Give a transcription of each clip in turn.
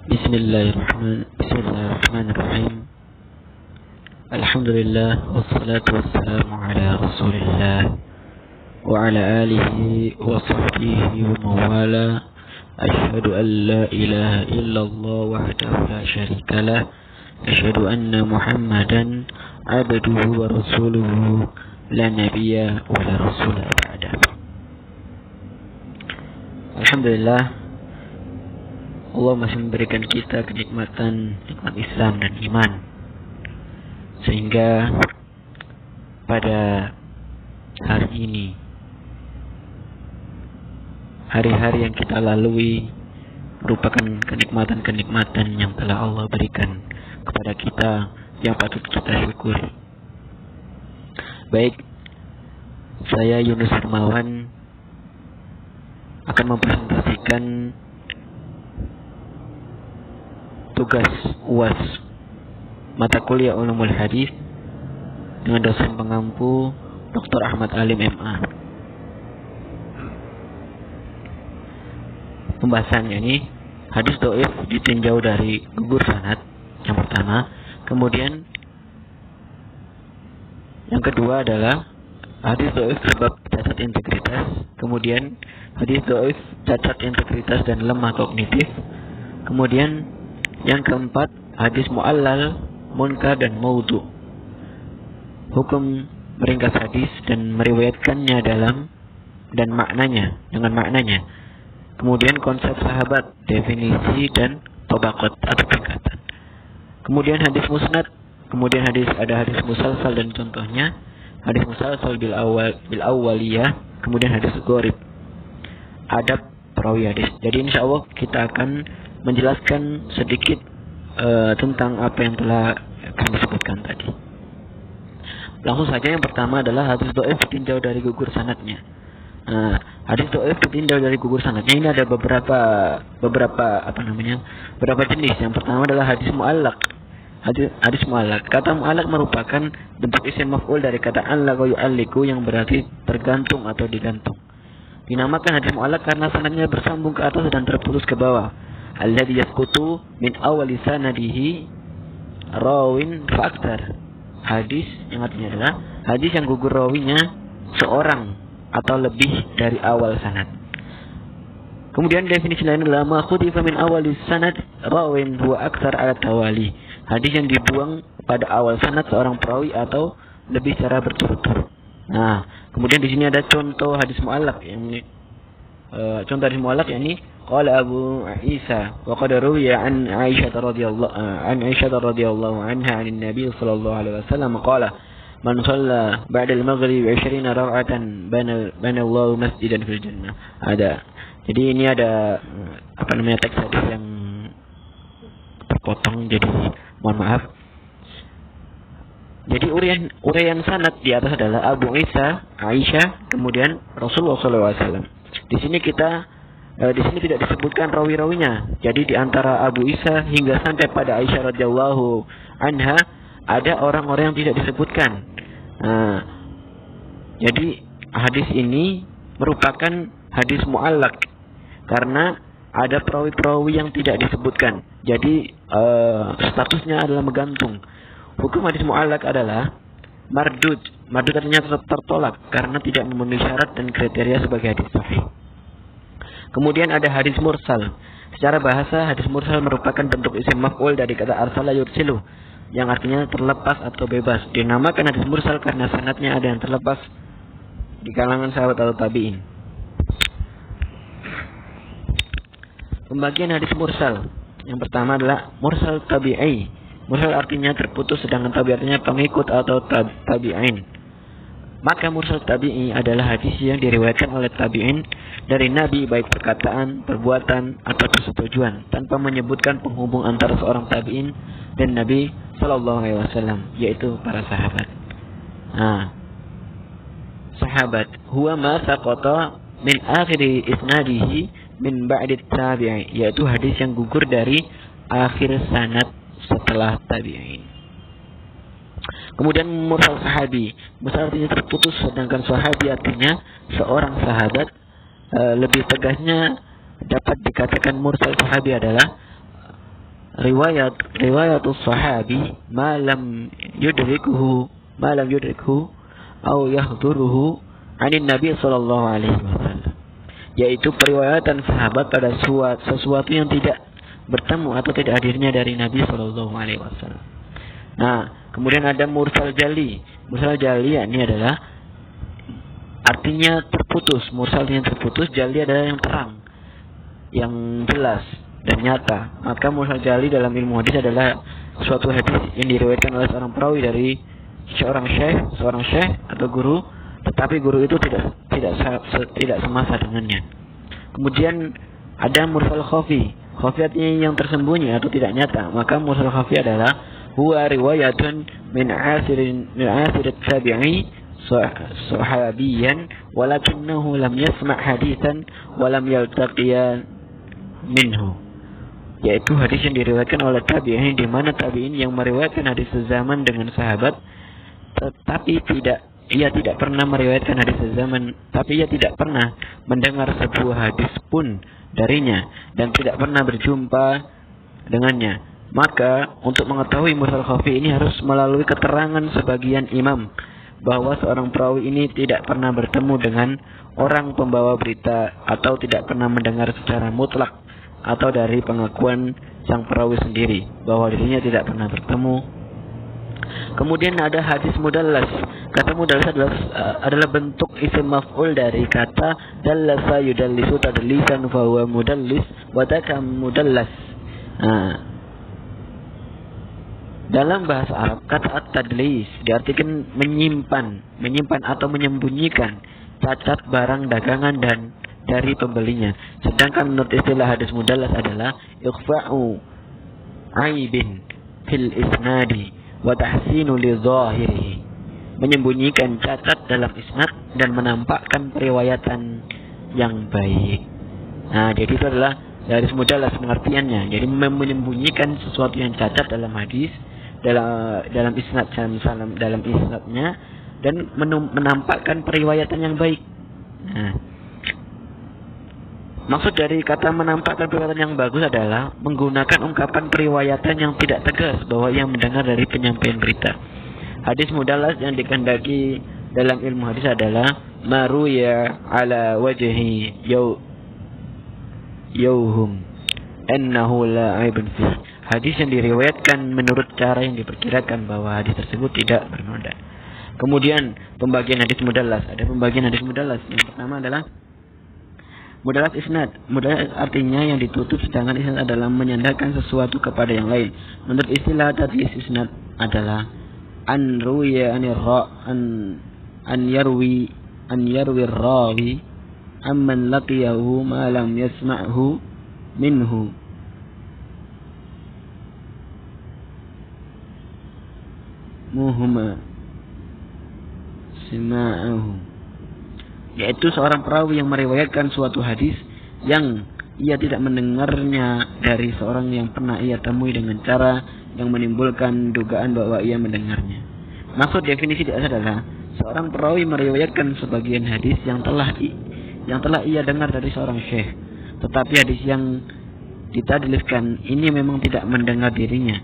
Bismillahirrahmanirrahim. Alhamdulillah wassalatu wassalamu ala Rasulillah wa ala alihi wa sahbihi wa mawala. Asyhadu an la ilaha illallah wahdahu la syarikalah. Asyhadu anna Muhammadan abduhu wa rasuluhu la nabiyya wa la rasula ba'da. Alhamdulillah, Allah masih memberikan kita kenikmatan nikmat Islam dan iman, sehingga pada hari ini, hari-hari yang kita lalui merupakan kenikmatan-kenikmatan yang telah Allah berikan kepada kita yang patut kita syukuri. Baik, saya Yunus Hermawan akan mempresentasikan tugas UAS mata kuliah Ulumul Hadis dengan dosen pengampu Dr. Ahmad Alim MA. Pembahasannya ini hadis dhaif ditinjau dari gugur sanad yang pertama, kemudian yang kedua adalah hadis dhaif sebab cacat integritas, kemudian hadis dhaif cacat integritas dan lemah kognitif, kemudian yang keempat, hadis mu'allal, munkar dan maudhu. Hukum meringkas hadis dan meriwayatkannya dengan maknanya. Kemudian konsep sahabat, definisi dan tabaqat atau tingkatan. Kemudian hadis musnad, kemudian ada hadis musalsal dan contohnya. Hadis musalsal bil awwaliyah, kemudian hadis gharib. Adab perawi hadis. Jadi insyaallah kita akan menjelaskan sedikit tentang apa yang telah kami sebutkan tadi. Langsung saja, yang pertama adalah hadis dhaif ditinjau dari gugur sanadnya. Hadis dhaif ditinjau dari gugur sanadnya ini ada beberapa jenis. Yang pertama adalah hadis mu'allaq. Hadis mu'allaq. Kata mu'allaq merupakan bentuk isim maf'ul dari kata allaqa yu'alliqu yang berarti tergantung atau digantung. Dinamakan hadis mu'allaq karena sanadnya bersambung ke atas dan terputus ke bawah. Alladhi yasqutu min awali sanadihi rawin fa'aktar. Hadis yang artinya adalah hadis yang gugur rawinya seorang atau lebih dari awal sanad. Kemudian definisi lain adalah ma khudifa min awali sanad rawin huwa aktsar ala tawali. Hadis yang dibuang pada awal sanad seorang perawi atau lebih secara berturut-turut. Nah, kemudian di sini ada contoh hadis mu'allaq yakni contoh hadis mu'allaq yakni qala Abu Isa wa qad ruwiya an Aisyah radhiyallahu anha 'an Nabi sallallahu alaihi wasallam qala man shalla ba'da al-maghrib 20 rak'atan bana Allahu masjidan fil jannah. Jadi ini ada teks hadis yang terpotong, jadi mohon maaf. Jadi uraian sanad di atas adalah Abu Isa, Aisyah, kemudian Rasulullah sallallahu alaihi wasallam. Di sini tidak disebutkan rawi-rawinya. Jadi di antara Abu Isa hingga sampai pada Aisyah radhiyallahu anha ada orang-orang yang tidak disebutkan. Jadi hadis ini merupakan hadis mu'allaq karena ada perawi-perawi yang tidak disebutkan. Jadi statusnya adalah menggantung. Hukum hadis mu'allaq adalah mardud. Mardud artinya tertolak karena tidak memenuhi syarat dan kriteria sebagai hadis sahih. Kemudian ada hadis mursal. Secara bahasa, hadis mursal merupakan bentuk isim maf'ul dari kata arsala yursilu, yang artinya terlepas atau bebas. Dinamakan hadis mursal karena sanadnya ada yang terlepas di kalangan sahabat atau tabi'in. Pembagian hadis mursal. Yang pertama adalah mursal tabi'i. Mursal artinya terputus, sedangkan tabi artinya pengikut atau tabi'in. Maka mursal tabi'i adalah hadis yang diriwayatkan oleh tabi'in dari Nabi, baik perkataan, perbuatan, atau persetujuan, tanpa menyebutkan penghubung antara seorang tabi'in dan Nabi sallallahu alaihi wasallam, yaitu para sahabat. Sahabat huwa ma saqata min akhiri isnadihi min ba'di tabi'i, yaitu hadis yang gugur dari akhir sanad setelah tabi'in. Kemudian mursal sahabi. Mursal artinya terputus, sedangkan sahabi artinya seorang sahabat. Lebih tegasnya dapat dikatakan mursal sahabi adalah riwayatus sahabi ma lam yudrikuhu au yahduruhu anin Nabi sallallahu alaihi wasallam, yaitu periwayatan sahabat pada sesuatu yang tidak bertemu atau tidak hadirnya dari Nabi sallallahu alaihi wasallam. Nah, kemudian ada mursal jali. Mursal jali ini adalah artinya terputus. Mursal yang terputus, jali adalah yang terang, yang jelas dan nyata. Maka mursal jali dalam ilmu hadis adalah suatu hadis yang diriwayatkan oleh seorang perawi dari seorang syekh atau guru, tetapi guru itu tidak semasa dengannya. Kemudian ada mursal khafi. Khafi artinya yang tersembunyi atau tidak nyata. Maka mursal khafi adalah huwa riwayatun min asir tabi'i sahabiyan walakinnahu lam yasma' haditsan wa lam yaltaqiya minhu, yaitu hadis yang diriwayatkan oleh tabi'in, di mana tabi'in yang meriwayatkan hadis sezaman dengan sahabat, tetapi ia tidak pernah meriwayatkan hadis sezaman, tapi ia tidak pernah mendengar sebuah hadis pun darinya dan tidak pernah berjumpa dengannya. Maka untuk mengetahui mursal khafi ini harus melalui keterangan sebagian imam bahwa seorang perawi ini tidak pernah bertemu dengan orang pembawa berita atau tidak pernah mendengar secara mutlak atau dari pengakuan sang perawi sendiri bahwa dirinya tidak pernah bertemu. Kemudian ada hadis mudallas. Kata mudallas adalah bentuk isim maf'ul dari kata dallasa yudallisu tadlisan fa huwa mudallis wa taka mudallas. Dalam bahasa Arab, kata at-tadlis diartikan menyimpan atau menyembunyikan cacat barang dagangan dan dari pembelinya. Sedangkan menurut istilah hadis mudallas adalah ikhfa'u aibin fil isnadi wa tahsinu li zahirihi, menyembunyikan cacat dalam isnad dan menampakkan periwayatan yang baik. Nah, jadi itu adalah hadis mudallas pengertiannya. Jadi menyembunyikan sesuatu yang cacat dalam hadis, dalam isnad dalam isnadnya, dan menampakkan periwayatan yang baik. Nah, maksud dari kata menampakkan periwayatan yang bagus adalah menggunakan ungkapan periwayatan yang tidak tegas bahwa ia mendengar dari penyampaian berita. Hadis mudallas yang dikehendaki dalam ilmu hadis adalah maruya ala wajhi yauhum annahu la aibun fi. Hadis yang diriwayatkan menurut cara yang diperkirakan bahwa hadis tersebut tidak bernoda. Kemudian pembagian hadis mudallas. Ada pembagian hadis mudallas. Yang pertama adalah mudallas isnad. Mudallas artinya yang ditutup, sedangkan isnad adalah menyandarkan sesuatu kepada yang lain. Menurut istilah tadlis, isnad adalah an ruya an yarwi rawi amman laqiyahu ma lam yasma'hu minhu. Muhma sima'ahu, yaitu seorang perawi yang meriwayatkan suatu hadis yang ia tidak mendengarnya dari seorang yang pernah ia temui dengan cara yang menimbulkan dugaan bahwa ia mendengarnya. Maksud definisi di atas adalah seorang perawi meriwayatkan sebagian hadis yang telah ia dengar dari seorang syekh, tetapi hadis yang ditadliskan ini memang tidak mendengar dirinya.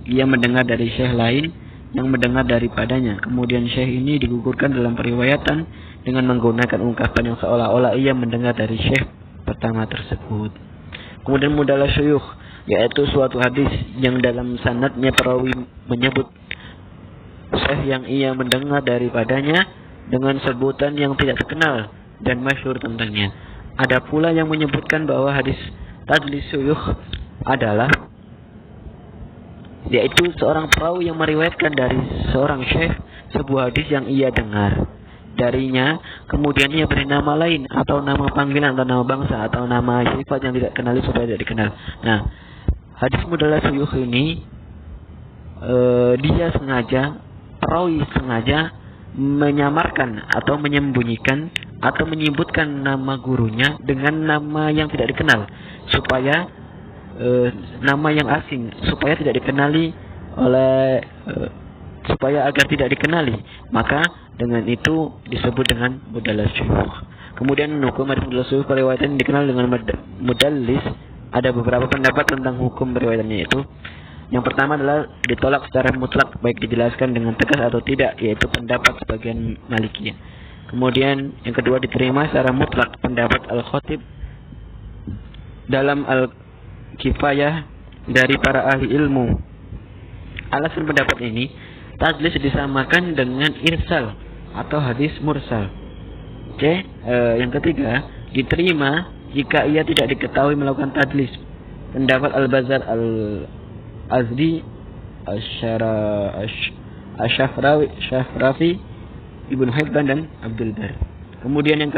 Ia mendengar dari syekh lain yang mendengar daripadanya. Kemudian syekh ini digugurkan dalam periwayatan dengan menggunakan ungkapan yang seolah-olah ia mendengar dari syekh pertama tersebut. Kemudian mudallas syuyukh, yaitu suatu hadis yang dalam sanadnya perawi menyebut syekh yang ia mendengar daripadanya dengan sebutan yang tidak terkenal dan masyhur tentangnya. Ada pula yang menyebutkan bahwa hadis tadlis syuyukh adalah yaitu seorang perawi yang meriwayatkan dari seorang syekh sebuah hadis yang ia dengar darinya, kemudian ia beri nama lain atau nama panggilan atau nama bangsa atau nama sifat yang tidak kenali supaya tidak dikenal. Nah, hadis mudallas syuyukh ini perawi sengaja menyamarkan atau menyembunyikan atau menyebutkan nama gurunya dengan nama yang tidak dikenal supaya nama yang asing supaya tidak dikenali supaya agar tidak dikenali, maka dengan itu disebut dengan mudallas syuyukh. Kemudian hukum hadis mudallas syuyukh periwayatan dikenal dengan mudallis ada beberapa pendapat tentang hukum riwayatannya itu. Yang pertama adalah ditolak secara mutlak, baik dijelaskan dengan tegas atau tidak, yaitu pendapat sebagian Malikiyah. Kemudian yang kedua diterima secara mutlak, pendapat Al-Khatib dalam Al-Kifayah dari para ahli ilmu. Alasan pendapat ini, tadlis disamakan dengan irsal atau hadis mursal. Yang ketiga diterima jika ia tidak diketahui melakukan tadlis. Pendapat Al-Bazar Al-Azdi, Asy-Syafrafi, Ibnu Hibban dan Abdul Bar. Kemudian yang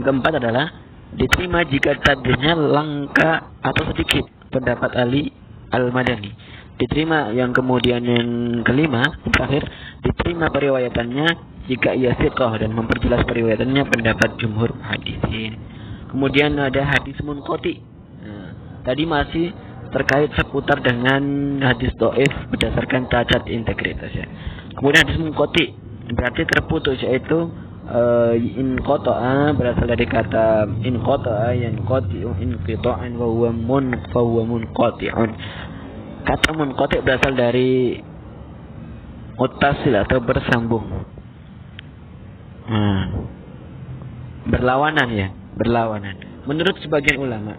keempat adalah diterima jika tadlisnya langka atau sedikit. Pendapat Ali Al-Madani. Diterima yang kemudian yang kelima, terakhir, diterima periwayatannya jika ia thiqah dan memperjelas periwayatannya, pendapat jumhur hadisin. Kemudian ada hadis munqati. Tadi masih terkait seputar dengan hadis dhaif berdasarkan cacat integritas ya. Kemudian hadis munqati berarti terputus, yaitu inqata'a berasal dari kata inqata'a yanqati'u inqita'an wa huwa munqati'un. Kata munqati' berasal dari muttasil atau bersambung. Berlawanan. Menurut sebagian ulama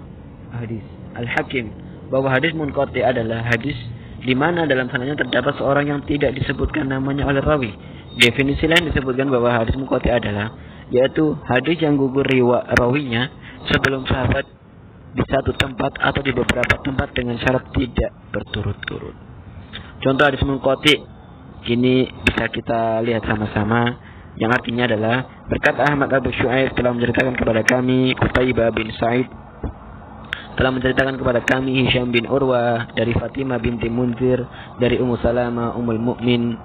hadis Al-Hakim bahwa hadis munqati adalah hadis di mana dalam sanadnya terdapat seorang yang tidak disebutkan namanya oleh rawi. Definisi lain disebutkan bahwa hadis munqati adalah yaitu hadis yang gugur rawinya sebelum sahabat di satu tempat atau di beberapa tempat dengan syarat tidak berturut-turut. Contoh hadis munqati ini bisa kita lihat sama-sama, yang artinya adalah berkata Ahmad Abu Syu'aib telah menceritakan kepada kami, Qutaibah bin Sa'id telah menceritakan kepada kami, Hisham bin Urwah dari Fatimah binti Munzir dari Ummu Salamah Ummul Mukmin,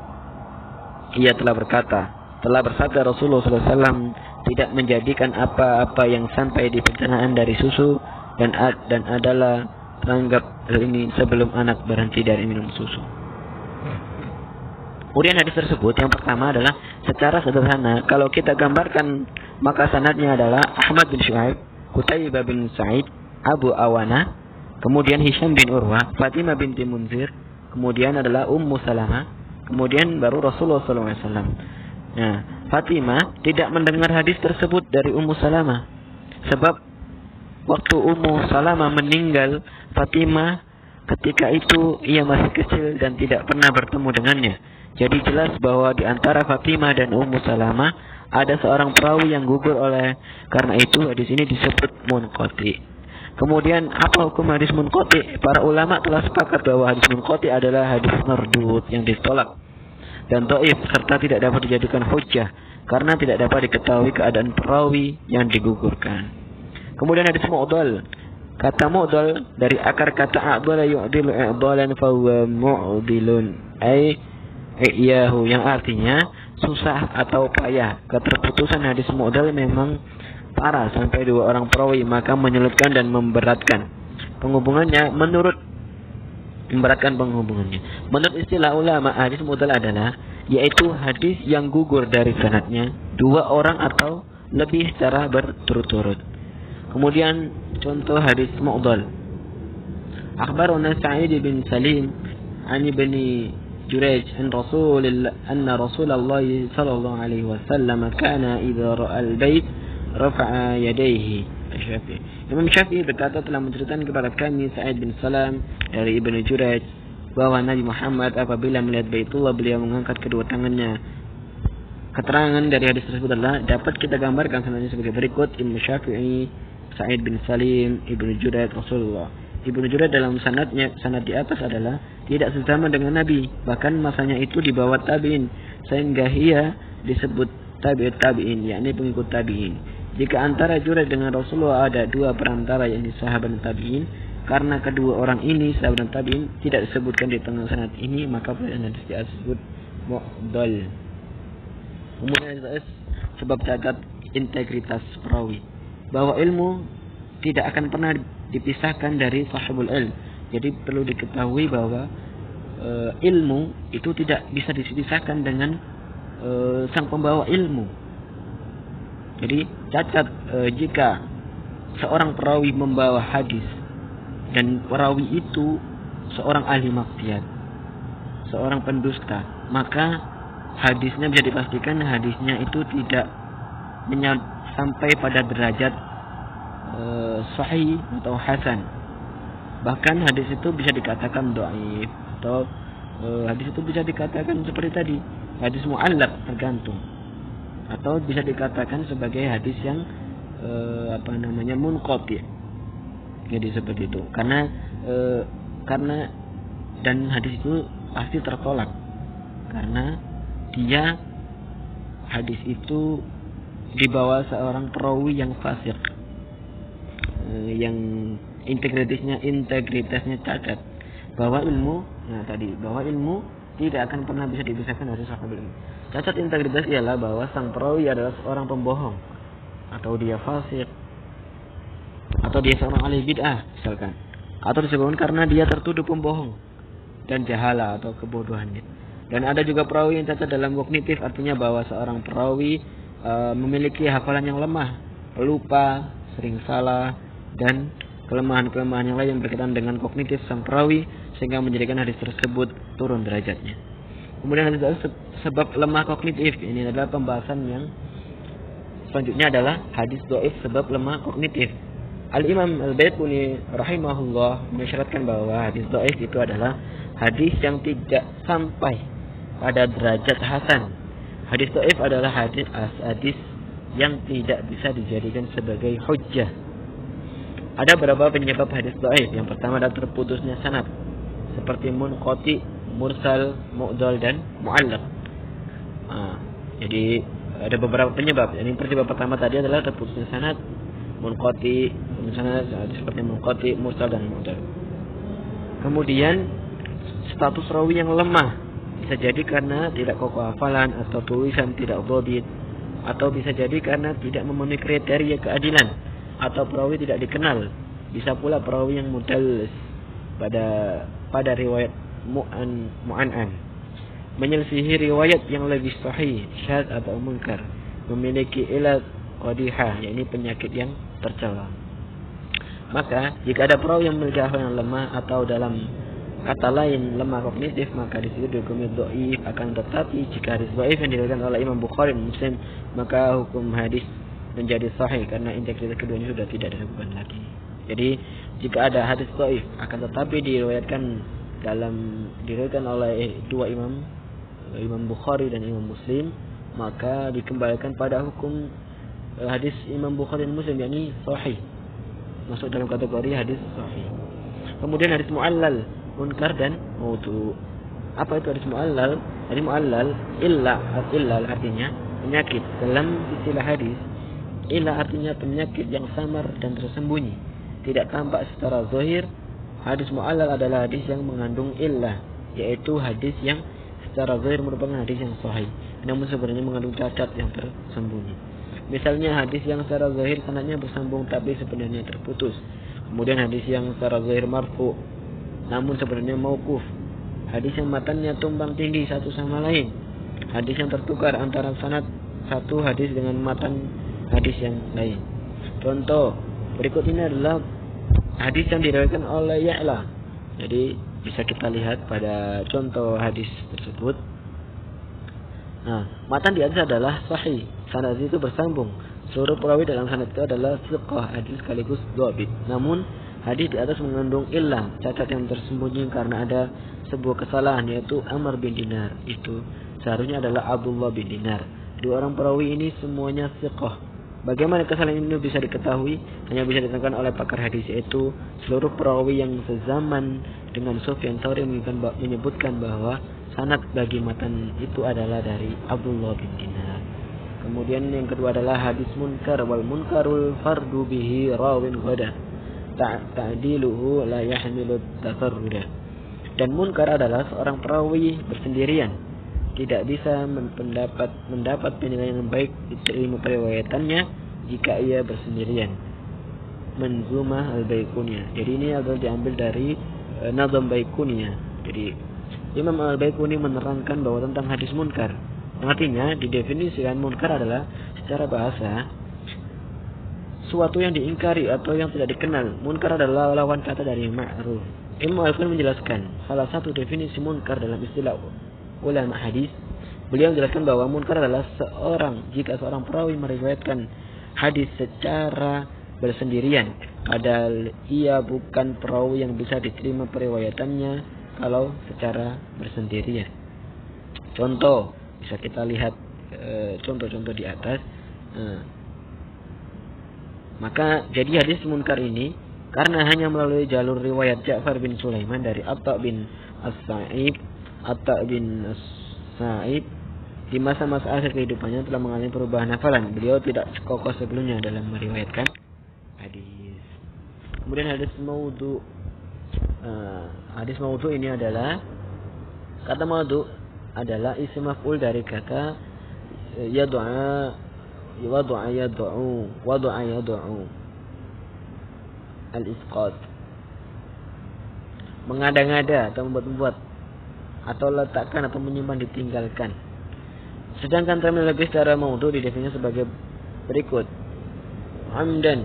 ia telah berkata, telah bersabda Rasulullah SAW tidak menjadikan apa-apa yang sampai di pencernaan dari susu dan adalah teranggap hal ini sebelum anak berhenti dari minum susu. Kemudian hadis tersebut yang pertama adalah secara sederhana kalau kita gambarkan maka sanadnya adalah Ahmad bin Syu'aib, Qutaibah bin Sa'id, Abu Awana, kemudian Hisham bin Urwah, Fatimah binti Munzir, kemudian adalah Ummu Salamah, kemudian baru Rasulullah SAW. Nah, Fatimah tidak mendengar hadis tersebut dari Ummu Salamah, sebab waktu Ummu Salamah meninggal, Fatimah ketika itu ia masih kecil dan tidak pernah bertemu dengannya. Jadi jelas bahwa di antara Fatimah dan Ummu Salamah ada seorang perawi yang gugur, oleh karena itu hadis ini disebut munqati. Kemudian apa hukum hadis munqati? Para ulama telah sepakat bahwa hadis munqati adalah hadis mardud yang ditolak dan dhaif serta tidak dapat dijadikan hujjah karena tidak dapat diketahui keadaan perawi yang digugurkan. Kemudian hadis mu'dhal. Kata mu'dhal dari akar kata a'dhala yu'dilu i'dalan fa huwa mu'dilun iyahu, yang artinya susah atau payah. Keterputusan hadis mu'dhal memang parah sampai dua orang perawi, maka menyulitkan dan memberatkan penghubungannya. Menurut istilah ulama, hadis mu'dhal adalah yaitu hadis yang gugur dari sanadnya dua orang atau lebih secara berturut-turut. Kemudian contoh hadis mu'dhal. Akhbarana Sa'id bin Salim an ibni Jurayj an Rasulullah sallallahu alaihi wasallam kana idza ra'a al-bait rafa'a yadayhi. Imam Syafi'i berkata telah menceritakan kepada kami Sa'id bin Salam dari Ibnu Jurayj bahwa Nabi Muhammad apabila melihat Baitullah beliau mengangkat kedua tangannya. Keterangan dari hadis tersebut adalah dapat kita gambarkan sanadnya sebagai berikut: Imam Syafi'i, Sa'id bin Salim, Ibnu Jurayj, Rasulullah. Ibnu Jurayj dalam sanad di atas adalah tidak sesama dengan Nabi, bahkan masanya itu di bawah tabi'in, sehingga ia disebut tabi'in, yakni pengikut tabi'in. Jika antara Jurayj dengan Rasulullah ada dua perantara yang sahabat tabi'in, karena kedua orang ini sahabat tabi'in tidak disebutkan di tengah sanad ini, maka hadis disebut mu'dhal. Kemudian sebab cacat integritas perawi, bahwa ilmu tidak akan pernah dipisahkan dari sahibul ilm. Jadi perlu diketahui bahwa ilmu itu tidak bisa dipisahkan dengan sang pembawa ilmu. Jadi cacat jika seorang perawi membawa hadis dan perawi itu seorang ahli maksiat, seorang pendusta, maka hadisnya bisa dipastikan hadisnya itu tidak sampai pada derajat sahih atau hasan. Bahkan hadis itu bisa dikatakan dhaif, atau hadis itu bisa dikatakan seperti tadi, hadis mu'allaq, tergantung, atau bisa dikatakan sebagai hadis yang munqati. Jadi seperti itu. Karena dan hadis itu pasti tertolak karena hadis itu dibawa seorang perawi yang fasik, yang integritasnya cacat, bahwa ilmu tidak akan pernah bisa dipisahkan dari sahih ilmu. Cacat integritas ialah bahwa sang perawi adalah seorang pembohong, atau dia fasik, atau dia seorang ahli bid'ah misalkan, atau disebabkan karena dia tertuduh pembohong dan jahala atau kebodohannya. Dan ada juga perawi yang cacat dalam kognitif, artinya bahwa seorang perawi memiliki hafalan yang lemah, lupa, sering salah, dan kelemahan-kelemahan yang lain yang berkaitan dengan kognitif sang perawi, sehingga menjadikan hadis tersebut turun derajatnya. Kemudian hadis sebab lemah kognitif, ini adalah pembahasan yang selanjutnya adalah hadis dhaif sebab lemah kognitif. Al-Imam Al-Baiquni rahimahullah mengisyaratkan bahwa hadis dhaif itu adalah hadis yang tidak sampai pada derajat hasan. Hadis dhaif adalah hadis yang tidak bisa dijadikan sebagai hujjah. Ada beberapa penyebab hadis dhaif. Yang pertama adalah terputusnya sanad, seperti munqati, mursal, mu'dal, dan mu'allaq. Jadi ada beberapa penyebab. Yang penyebab pertama tadi adalah terputusnya sanad, munqati, misalnya seperti munqati, mursal, dan mu'dal. Kemudian status rawi yang lemah, bisa jadi karena tidak kokoh hafalan atau tulisan tidak dhabit, atau bisa jadi karena tidak memenuhi kriteria keadilan, atau perawi tidak dikenal. Bisa pula perawi yang mudallis pada riwayat mu'an'an, menyelisihi riwayat yang lebih sahih, syadz atau munkar, memiliki ilat qadihah, yakni penyakit yang tercela. Maka jika ada perawi yang memiliki hafalan yang lemah, atau dalam kata lain lemah kognitif, maka di situ dihukumi dhaif. Akan tetapi jika hadis dhaif yang diriwayatkan oleh Imam Bukhari dan Muslim, maka hukum hadis menjadi sahih karena integritas keduanya sudah tidak diragukan lagi. Jadi jika ada hadis dhaif akan tetapi diriwayatkan oleh dua imam, Imam Bukhari dan Imam Muslim, maka dikembalikan pada hukum hadis Imam Bukhari dan Muslim, yakni sahih, masuk dalam kategori hadis sahih. Kemudian hadis mu'allal, munkar, dan maudhu. Apa itu hadis mu'allal? Hadis mu'allal illal artinya penyakit. Dalam istilah hadis, illah artinya penyakit yang samar dan tersembunyi, tidak tampak secara zahir. Hadis mu'allal adalah hadis yang mengandung illah, yaitu hadis yang secara zahir merupakan hadis yang sahih, namun sebenarnya mengandung cacat yang tersembunyi. Misalnya hadis yang secara zahir sanadnya bersambung tapi sebenarnya terputus. Kemudian hadis yang secara zahir marfu namun sebenarnya mauquf. Hadis yang matanya tumbang tindih satu sama lain. Hadis yang tertukar antara sanad satu hadis dengan matan hadis yang lain. Contoh berikut ini adalah hadis yang diriwayatkan oleh Ya'la. Jadi bisa kita lihat pada contoh hadis tersebut. Matan di atas adalah sahih, sanad itu bersambung. Seluruh perawi dalam sanad itu adalah thiqah, adil sekaligus dhabit. Namun hadis di atas mengandung illah, cacat yang tersembunyi karena ada sebuah kesalahan, yaitu Amr bin Dinar. Itu seharusnya adalah Abdullah bin Dinar. Dua orang perawi ini semuanya thiqah. Bagaimana kesalahan ini bisa diketahui? Hanya bisa ditemukan oleh pakar hadis, yaitu seluruh perawi yang sezaman dengan Sufyan Tsauri menyebutkan bahwa sanad bagi matan itu adalah dari Abdullah bin Dinar. Kemudian yang kedua adalah hadis munkar, wal munkarul fardu bihi rawin ghada ta'diluhu la yahmilu tafarruda. Dan munkar adalah seorang perawi bersendirian, tidak bisa mendapat penilaian yang baik dari ilmu periwayatannya jika ia bersendirian. Manzumah al-Baiquniyah. Jadi ini adalah diambil dari Nazam Baiquniyah. Jadi Imam al-Baiquni menerangkan bahwa tentang hadis munkar, artinya didefinisikan munkar adalah secara bahasa sesuatu yang diingkari atau yang tidak dikenal. Munkar adalah lawan kata dari ma'ruf. Ilmu Al-Quran menjelaskan salah satu definisi munkar dalam istilah ulama hadis. Beliau menjelaskan bahwa munkar adalah jika seorang perawi meriwayatkan hadis secara bersendirian, padahal ia bukan perawi yang bisa diterima periwayatannya kalau secara bersendirian. Contoh, bisa kita lihat contoh-contoh di atas. Maka jadi hadis munkar ini karena hanya melalui jalur riwayat Ja'far bin Sulaiman dari Atta bin As-Sa'ib di masa-masa akhir kehidupannya telah mengalami perubahan hafalan. Beliau tidak kokoh sebelumnya dalam meriwayatkan hadis. Kemudian hadis maudhu. Hadis maudhu ini adalah kata maudhu adalah isim maf'ul dari kata wada'a yad'u al-isqat, mengada-ngada atau membuat-buat atau letakkan atau menyimpan ditinggalkan. Sedangkan terminologi secara maudhu didefinisikan sebagai berikut: amdan.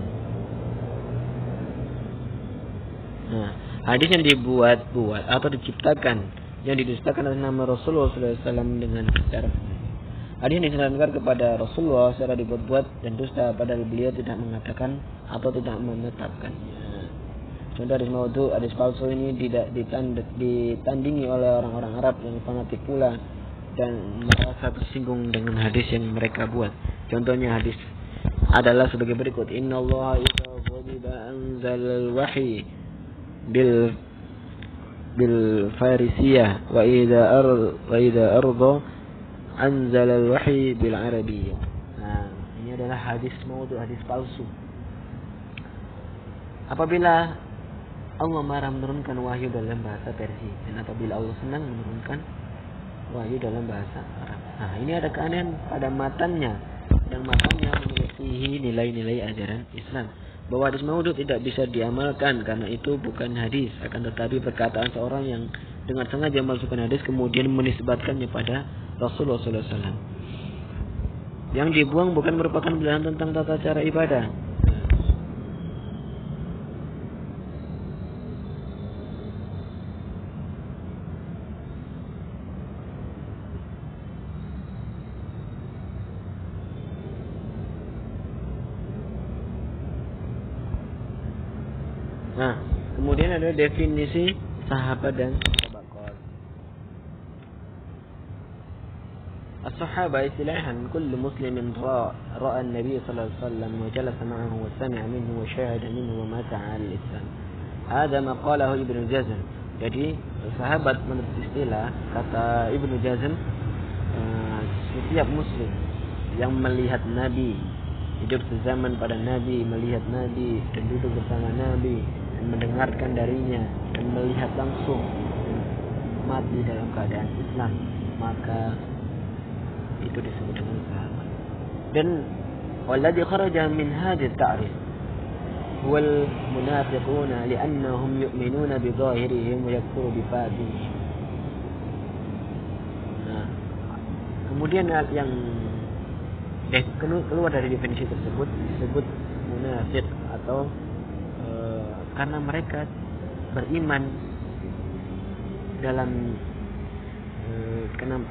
Hadis yang dibuat-buat atau diciptakan, yang didustakan atas nama Rasulullah SAW dengan secara hadis yang disandarkan kepada Rasulullah secara dibuat-buat dan dusta, padahal beliau tidak mengatakan atau tidak menetapkannya. Contoh hadis maudhu, hadis palsu ini tidak ditandingi oleh orang-orang Arab yang fanatik pula dan merasa tersinggung dengan hadis yang mereka buat. Contohnya hadis adalah sebagai berikut: Innallaha idza ghadiba anzalal wahyi bil farisiyah wa idza arda anzalal wahyi bil arabiyyah. Ini adalah hadis maudhu, hadis palsu. Apabila Allah marah menurunkan wahyu dalam bahasa Persia, dan apabila Allah senang menurunkan wahyu dalam bahasa Arab. Ini ada keanehan pada matanya, dan matanya menyelisihi nilai-nilai ajaran Islam. Bahwa hadis maudhu tidak bisa diamalkan karena itu bukan hadis, akan tetapi perkataan seorang yang dengan sengaja memasukkan hadis kemudian menisbatkannya pada Rasulullah SAW. Yang dibuang bukan merupakan belahan tentang tata cara ibadah. Kemudian ada definisi sahabat dan tabaqat. As-sahabah istilahan kullu muslimin ra'a an-nabiy sallallahu alaihi wasallam wa jalasa ma'ahu wa sami'a minhu wa shahada minhu wa mata 'ala al-islam. Hada ma qalahu Ibnu Jazm. Jadi sahabat menurut istilah kata Ibnu Jazm, setiap muslim yang melihat Nabi, hidup sezaman pada Nabi, melihat Nabi dan duduk bersama Nabi dan mendengarkan darinya dan melihat langsung mati dalam keadaan Islam, maka itu disebut dengan sahabat. Dan walladhi kharaja min hadhihi at-ta'rif wal munafiquna li'annahum yu'minuna bi dhahirihim wa yakfuru bi batinihim. Kemudian yang keluar dari definisi tersebut disebut munafik atau karena mereka beriman dalam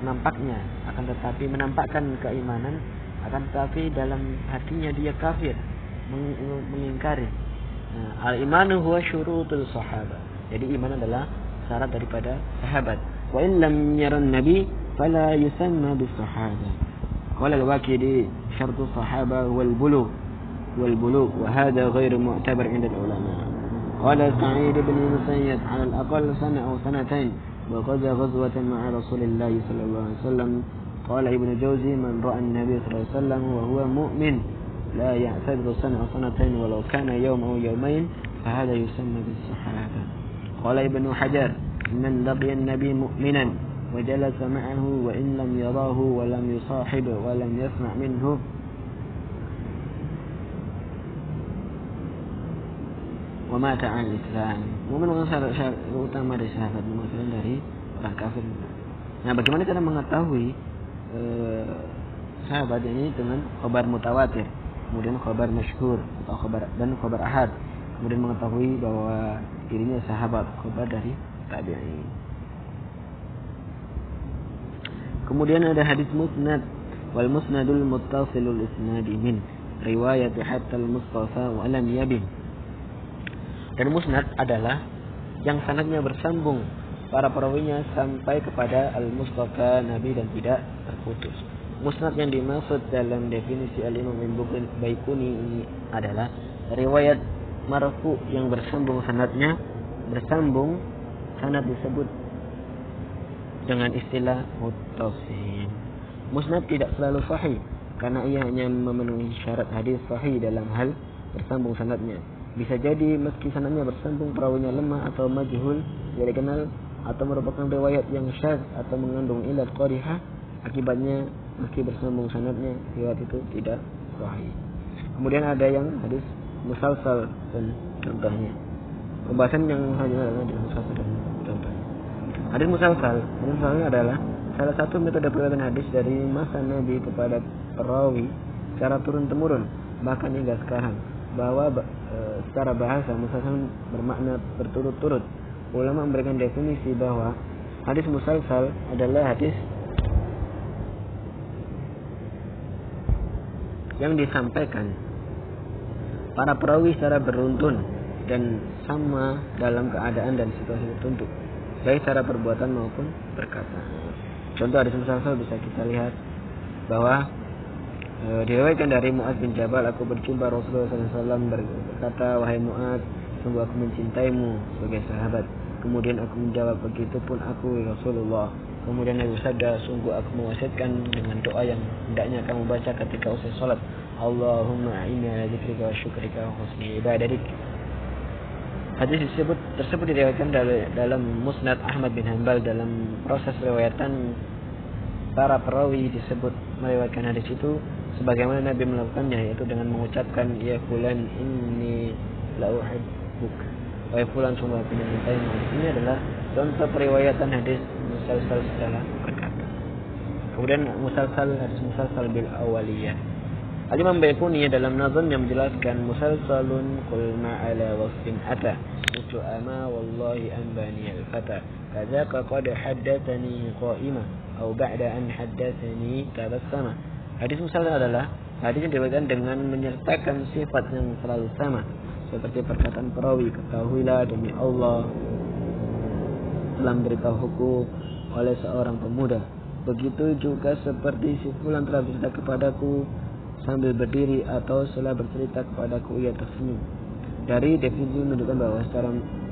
nampaknya, akan tetapi menampakkan keimanan, akan tetapi dalam hatinya dia kafir, mengingkari. Al-imanu huwa syurutul sahabah. Jadi iman adalah syarat daripada sahabat. Wa in lam yaran nabi fala yusamma bis sahabah. Qala al-Waqidi syartu sahabah wal bulugh wa hadha ghairu mu'tabar 'inda al-ulama. قال سعيد بن المسيب على الأقل سنة أو سنتين وغزا غزوة مع رسول الله صلى الله عليه وسلم. قال ابن جوزي من رأى النبي صلى الله عليه وسلم وهو مؤمن لا يعتبر سنة أو سنتين ولو كان يوم أو يومين فهذا يسمى بالصحابة. قال ابن حجر من لقي النبي مؤمنا وجلس معه وإن لم يراه ولم يصاحب ولم يسمع منه ومات عن الإسلام. Mungkin syarat utama dari sahabat maksudnya dari orang kafir. Bagaimana cara mengetahui sahabat ini dengan khabar mutawatir? kemudian khabar masyhur atau khabar ahad, kemudian mengetahui bahwa dirinya sahabat, khabar dari tabi'in. Kemudian ada hadis musnad, wal musnadul muttasilul isnadi min riwayat hatta al mustafa wa lam yabin. Dan musnad adalah yang sanadnya bersambung para perawinya sampai kepada al-mustafa nabi dan tidak terputus. Musnad yang dimaksud dalam definisi al-Imam Baikuni ini adalah riwayat marfu yang bersambung sanad disebut dengan istilah muttasil. Musnad tidak selalu sahih karena ia hanya memenuhi syarat hadis sahih dalam hal bersambung sanadnya. Bisa jadi meski sanadnya bersambung perawinya lemah atau majhul, tidak dikenal, atau merupakan riwayat yang syadz atau mengandung ilat qarihah, akibatnya meski bersambung sanadnya riwayat itu tidak sahih. Kemudian ada yang hadis musalsal dan contohnya. Pembahasan yang hanya adalah hadis musalsal dan contohnya. Hadis musalsal adalah salah satu metode periwayatan hadis dari masa Nabi kepada perawi secara turun-temurun bahkan hingga sekarang. Bahwa secara bahasa musalsal bermakna berturut-turut. Ulama memberikan definisi bahwa hadis musalsal adalah hadis yang disampaikan para perawi secara beruntun dan sama dalam keadaan dan situasi tertentu, baik secara perbuatan maupun perkataan. Contoh hadis musalsal bisa kita lihat bahwa diriwayatkan dari Mu'adz bin Jabal, aku berjumpa Rasulullah SAW berkata, wahai Mu'adz, sungguh aku mencintaimu sebagai sahabat. Kemudian aku menjawab, begitu pun aku Rasulullah. Kemudian Nabi bersabda, sungguh aku mewasiatkan dengan doa yang hendaknya kamu baca ketika usai salat, Allahumma a'inni ala dzikrika wa syukrika wa husni ibadatik. Hadis tersebut diriwayatkan dalam Musnad Ahmad bin Hanbal. Dalam proses riwayatan para perawi disebut meriwayatkan hadis itu sebagaimana Nabi melakukannya, yaitu dengan mengucapkan, ya fulan inni la uhibbuk, wahai fulan sungguh aku mencintaimu. Ini adalah contoh periwayatan hadis musalsal secara berkata. Kemudian hadis musalsal bil awaliyah. Al-Imam Baikuni dalam nazamnya menjelaskan musalsalun qul ma'ala wasfin ata utu'ama wallahi anbani al-fata kadzaka qad haddatsani qa'ima atau ba'da an haddatsani tabassama. Hadis musalsal adalah hadis yang diriwayatkan dengan menyertakan sifat yang selalu sama seperti perkataan perawi, ketahuilah demi Allah telah memberitahuku oleh seorang pemuda, begitu juga seperti si fulan telah bercerita kepadaku sambil berdiri atau setelah bercerita kepadaku ia tersenyum. Dari definisi menunjukkan bahwa secara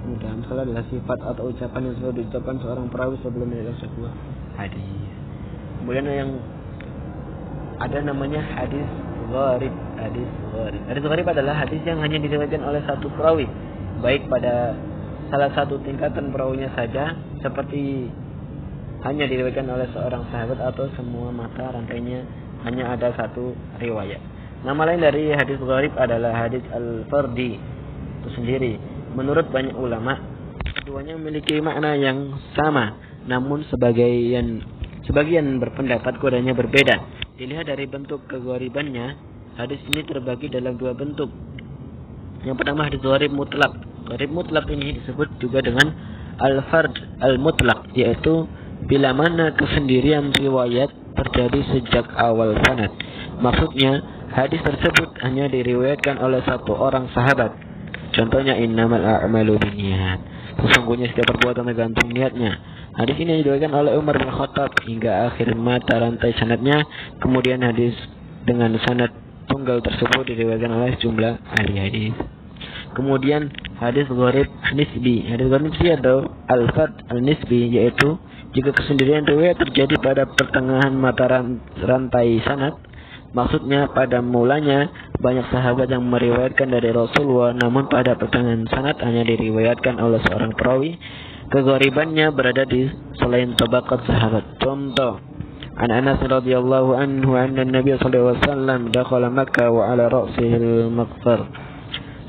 mudah musalsal adalah sifat atau ucapan yang selalu diucapkan seorang perawi sebelum menilai sebuah hadis. Kemudian yang ada namanya hadis gharib. Hadis gharib adalah hadis yang hanya diriwayatkan oleh satu perawi, baik pada salah satu tingkatan perawinya saja, seperti hanya diriwayatkan oleh seorang sahabat, atau semua mata rantainya hanya ada satu riwayat. Nama lain dari hadis gharib adalah hadis al-fardi itu sendiri. Menurut banyak ulama, keduanya memiliki makna yang sama, namun sebagian berpendapat keduanya berbeda. Dilihat dari bentuk kegharibannya, hadis ini terbagi dalam dua bentuk. Yang pertama hadis gharib mutlak. Gharib mutlak ini disebut juga dengan al-fard al-mutlak, yaitu bila mana kesendirian riwayat terjadi sejak awal sanad. Maksudnya, hadis tersebut hanya diriwayatkan oleh satu orang sahabat. Contohnya, innamal a'malu binniyat. Sesungguhnya setiap perbuatan tergantung niatnya. Hadis ini diriwayatkan oleh Umar bin Khattab hingga akhir mata rantai sanadnya. Kemudian hadis dengan sanad tunggal tersebut diriwayatkan oleh jumlah ahli hadis. Kemudian hadis gharib nisbi. Hadis gharib nisbi atau al-fard al-nisbi, yaitu jika kesendirian riwayat terjadi pada pertengahan mata rantai sanad. Maksudnya pada mulanya banyak sahabat yang meriwayatkan dari Rasulullah, namun pada pertengahan sanad hanya diriwayatkan oleh seorang perawi. Kegharibannya berada di selain tabaqat sahabat. Contoh, an Anas radhiyallahu anhu anna Nabi sallallahu alaihi wasallam dakhala Makkah wa ala ra'sihi al-maqfar.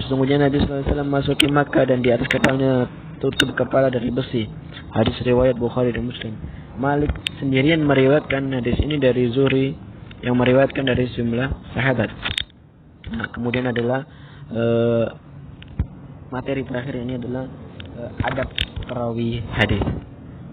Sesungguhnya Nabi sallallahu alaihi wasallam masuki Makkah dan di atas kepalanya tutup kepala dari besi. Hadis riwayat Bukhari dan Muslim. Malik sendirian meriwayatkan hadis ini dari Zuhri yang meriwayatkan dari sejumlah sahabat. Nah, kemudian adalah materi terakhir ini adalah adab perawi hadis.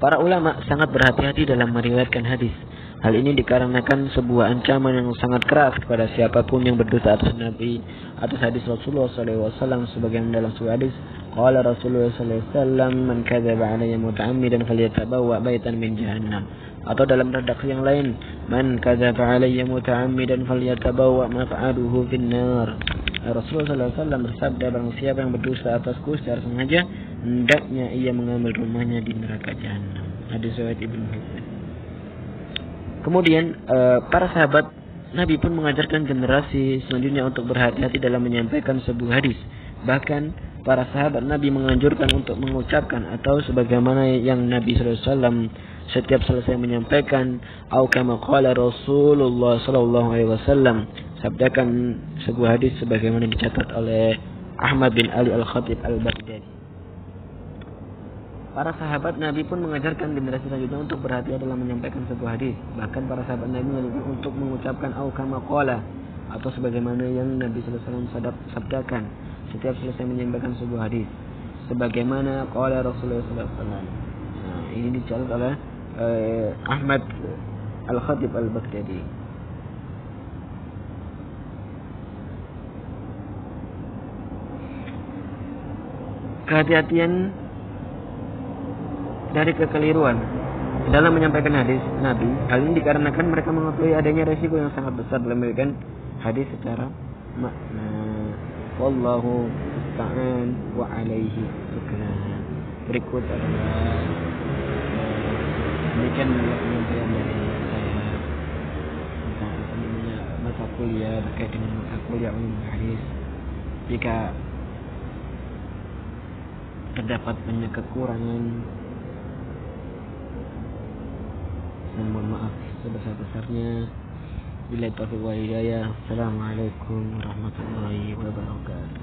Para ulama sangat berhati-hati dalam meriwayatkan hadis. Hal ini dikarenakan sebuah ancaman yang sangat keras kepada siapapun yang berdusta atas Nabi, atas hadis Rasulullah SAW, sebagaimana dalam sebuah hadis, qala Rasulullah SAW, man kadzaba alayya muta'ammidan falyatabawwa baitan min jahannam. Atau dalam redaksi yang lain, man kadzaba alayya muta'ammidan falyatabawwa maq'aduhu finnar. Rasulullah SAW bersabda, barang siapa yang berdusta atasku secara sengaja, hendaknya ia mengambil rumahnya di neraka jahanam. Hadis riwayat Ibnu Hibban. Kemudian para sahabat Nabi pun mengajarkan generasi selanjutnya untuk berhati-hati dalam menyampaikan sebuah hadis. Bahkan para sahabat Nabi menganjurkan untuk mengucapkan atau sebagaimana yang Nabi SAW setiap selesai menyampaikan, atau kama qala Rasulullah SAW, sabdakan sebuah hadis sebagaimana dicatat oleh Ahmad bin Ali Al-Khatib Al-Baghdadi. Para sahabat Nabi pun mengajarkan generasi selanjutnya untuk berhati-hati dalam menyampaikan sebuah hadis. Bahkan para sahabat Nabi mengajarkan untuk mengucapkan au kama qala, atau sebagaimana yang Nabi sallallahu alaihi wasallam sabdakan setiap selesai menyampaikan sebuah hadis. Sebagaimana qala Rasulullah sallallahu alaihi wasallam. Nah, ini dicatat oleh Ahmad Al-Khatib Al-Baghdadi. Kehati-hatian dari kekeliruan dalam menyampaikan hadis Nabi. Hal ini dikarenakan mereka mengetahui adanya resiko yang sangat besar dalam memberikan hadis secara makna. Wallahu musta'an wa alaihi tuklan. Berikut adalah demikian penyampaian dari saya tentang mata kuliah terkait dengan mata kuliah ulum hadis. Jika terdapat banyak kekurangan, mohon maaf sebesar-besarnya. Billahi taufiq wal hidayah. Assalamualaikum warahmatullahi wabarakatuh.